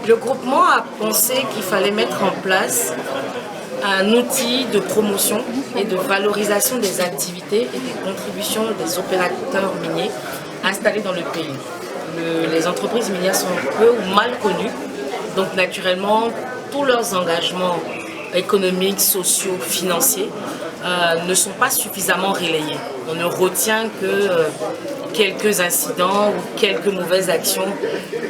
Le groupement a pensé qu'il fallait mettre en place un outil de promotion et de valorisation des activités et des contributions des opérateurs miniers installés dans le pays. Les entreprises minières sont peu ou mal connues, donc naturellement, tous leurs engagements économiques, sociaux, financiers ne sont pas suffisamment relayés. On ne retient que quelques incidents ou quelques mauvaises actions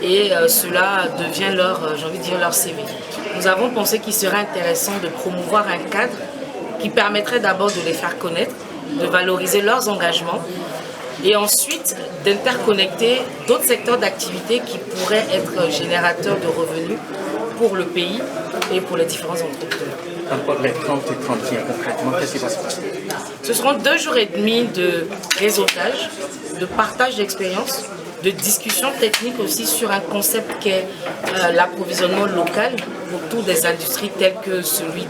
et cela devient leur, j'ai envie de dire, leur CV. Nous avons pensé qu'il serait intéressant de promouvoir un cadre qui permettrait d'abord de les faire connaître, de valoriser leurs engagements et ensuite d'interconnecter d'autres secteurs d'activité qui pourraient être générateurs de revenus pour le pays et pour les différents entrepreneurs. Encore les 30 et 31 concrètement, qu'est-ce qui va se passer? Ce seront 2 jours et demi de réseautage, de partage d'expériences, de discussions techniques aussi sur un concept qui est l'approvisionnement local autour des industries telles que celui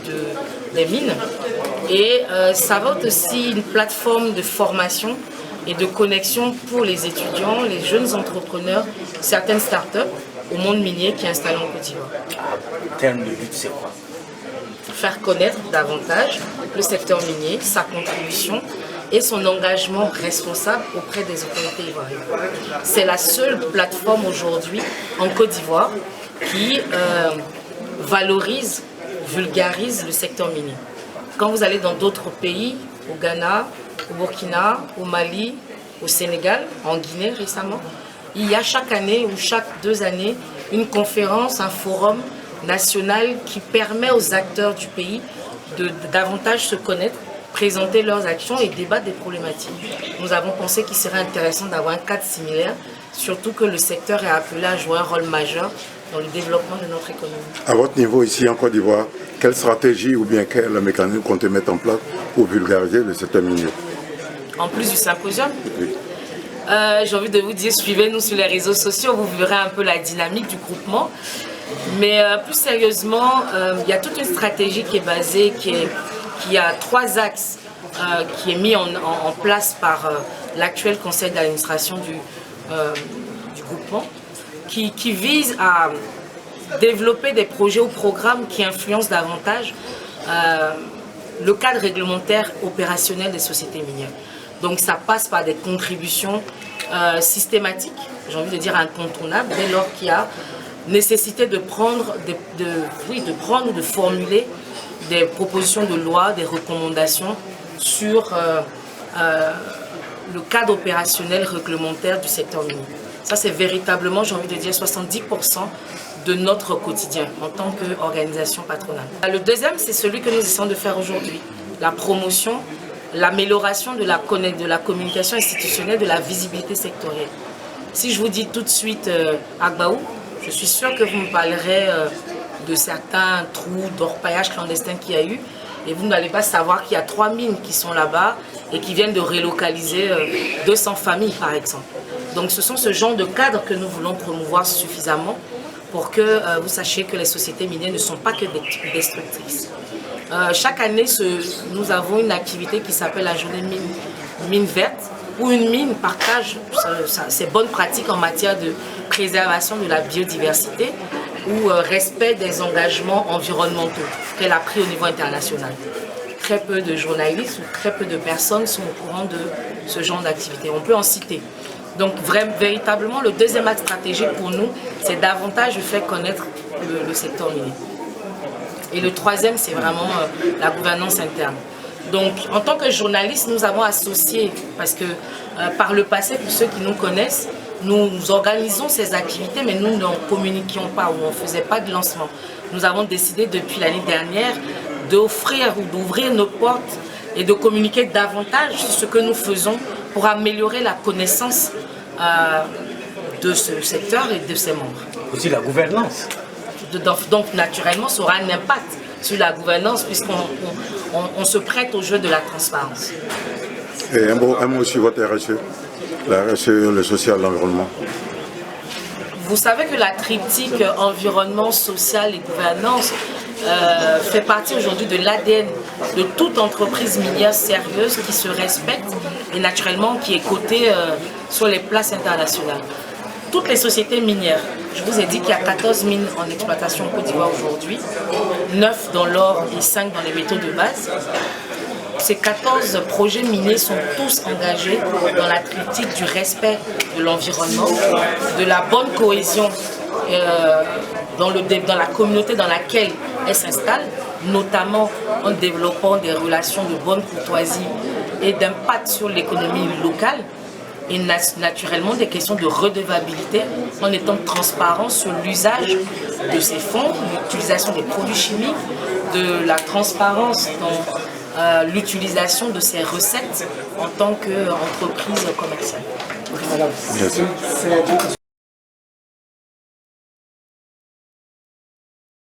des mines. Et ça va être aussi une plateforme de formation et de connexion pour les étudiants, les jeunes entrepreneurs, certaines startups au monde minier qui est installé en Côte d'Ivoire. En termes de but, c'est quoi? Faire connaître davantage le secteur minier, sa contribution et son engagement responsable auprès des autorités ivoiriennes. C'est la seule plateforme aujourd'hui en Côte d'Ivoire qui valorise, vulgarise le secteur minier. Quand vous allez dans d'autres pays, au Ghana, au Burkina, au Mali, au Sénégal, en Guinée récemment, il y a chaque année ou chaque 2 années une conférence, un forum national qui permet aux acteurs du pays de davantage se connaître, présenter leurs actions et débattre des problématiques. Nous avons pensé qu'il serait intéressant d'avoir un cadre similaire, surtout que le secteur est appelé à jouer un rôle majeur dans le développement de notre économie. À votre niveau ici en Côte d'Ivoire, quelle stratégie ou bien quel mécanisme comptez mettre en place pour vulgariser le secteur minier? En plus du symposium, Oui. j'ai envie de vous dire, suivez-nous sur les réseaux sociaux, vous verrez un peu la dynamique du groupement. Mais plus sérieusement, il y a toute une stratégie qui est basée, qui a 3 axes qui est mis en place par l'actuel conseil d'administration du groupement, qui vise à développer des projets ou programmes qui influencent davantage le cadre réglementaire opérationnel des sociétés minières. Donc ça passe par des contributions systématiques, j'ai envie de dire incontournables, dès lors qu'il y a nécessité de prendre, ou de formuler des propositions de loi, des recommandations sur le cadre opérationnel réglementaire du secteur minier. Ça, c'est véritablement, j'ai envie de dire, 70% de notre quotidien en tant qu'organisation patronale. Le deuxième, c'est celui que nous essayons de faire aujourd'hui, la promotion, l'amélioration de la communication institutionnelle, de la visibilité sectorielle. Si je vous dis tout de suite Agbaou, je suis sûre que vous me parlerez de certains trous d'orpaillage clandestin qu'il y a eu et vous n'allez pas savoir qu'il y a 3 mines qui sont là-bas et qui viennent de relocaliser 200 familles par exemple. Donc ce sont ce genre de cadres que nous voulons promouvoir suffisamment pour que vous sachiez que les sociétés minières ne sont pas que destructrices. Chaque année, nous avons une activité qui s'appelle la journée mine verte, où une mine partage ses bonnes pratiques en matière de préservation de la biodiversité ou respect des engagements environnementaux qu'elle a pris au niveau international. Très peu de journalistes ou très peu de personnes sont au courant de ce genre d'activité. On peut en citer. Donc véritablement, le deuxième axe stratégique pour nous, c'est davantage de faire connaître le secteur minier. Et le troisième, c'est vraiment la gouvernance interne. Donc, en tant que journaliste, nous avons associé, parce que par le passé, pour ceux qui nous connaissent, nous organisons ces activités, mais nous n'en communiquions pas ou on ne faisait pas de lancement. Nous avons décidé depuis l'année dernière d'offrir ou d'ouvrir nos portes et de communiquer davantage sur ce que nous faisons pour améliorer la connaissance de ce secteur et de ses membres. Aussi la gouvernance. Donc naturellement, ça aura un impact sur la gouvernance puisqu'on se prête au jeu de la transparence. Et un mot sur votre RSE, la RSE, le social, l'environnement. Vous savez que la triptyque environnement, social et gouvernance fait partie aujourd'hui de l'ADN de toute entreprise minière sérieuse qui se respecte et naturellement qui est cotée sur les places internationales. toutes les sociétés minières. Je vous ai dit qu'il y a 14 mines en exploitation en Côte d'Ivoire aujourd'hui, 9 dans l'or et 5 dans les métaux de base. Ces 14 projets miniers sont tous engagés dans la critique du respect de l'environnement, de la bonne cohésion dans la communauté dans laquelle elles s'installent, notamment en développant des relations de bonne courtoisie et d'impact sur l'économie locale, et naturellement des questions de redevabilité en étant transparent sur l'usage de ces fonds, l'utilisation des produits chimiques, de la transparence dans l'utilisation de ces recettes en tant qu'entreprise commerciale. Merci.